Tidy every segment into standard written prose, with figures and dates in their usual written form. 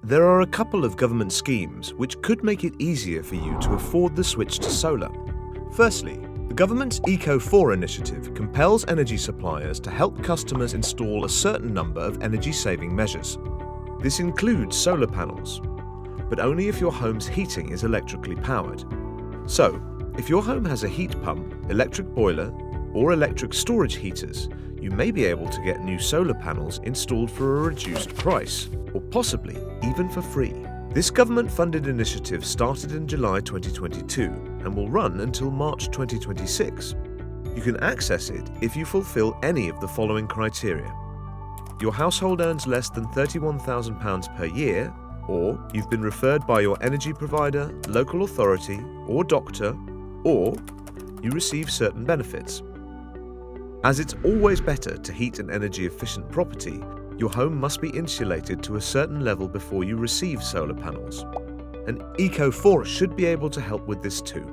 There are a couple of government schemes which could make it easier for you to afford the switch to solar. Firstly, the government's Eco4 initiative compels energy suppliers to help customers install a certain number of energy-saving measures. This includes solar panels, but only if your home's heating is electrically powered. So, if your home has a heat pump, electric boiler, or electric storage heaters, you may be able to get new solar panels installed for a reduced price, or possibly even for free. This government-funded initiative started in July 2022 and will run until March 2026. You can access it if you fulfill any of the following criteria. Your household earns less than £31,000 per year, or you've been referred by your energy provider, local authority, or doctor, or you receive certain benefits. As it's always better to heat an energy-efficient property, your home must be insulated to a certain level before you receive solar panels. And Eco4 should be able to help with this too.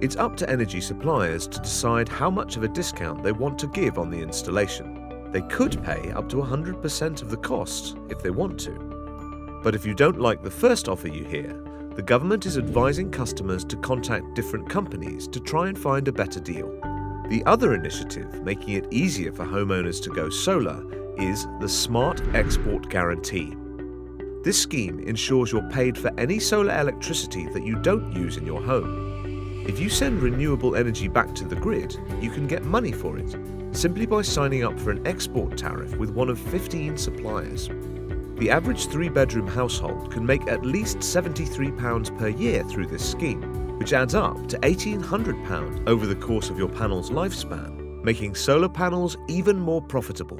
It's up to energy suppliers to decide how much of a discount they want to give on the installation. They could pay up to 100% of the cost if they want to. But if you don't like the first offer you hear, the government is advising customers to contact different companies to try and find a better deal. The other initiative making it easier for homeowners to go solar is the Smart Export Guarantee. This scheme ensures you're paid for any solar electricity that you don't use in your home. If you send renewable energy back to the grid, you can get money for it, simply by signing up for an export tariff with one of 15 suppliers. The average 3-bedroom household can make at least £73 per year through this scheme, which adds up to £1,800 over the course of your panel's lifespan, making solar panels even more profitable.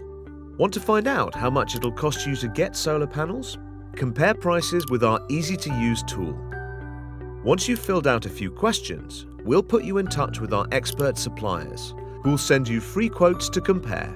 Want to find out how much it'll cost you to get solar panels? Compare prices with our easy-to-use tool. Once you've filled out a few questions, we'll put you in touch with our expert suppliers, who'll send you free quotes to compare.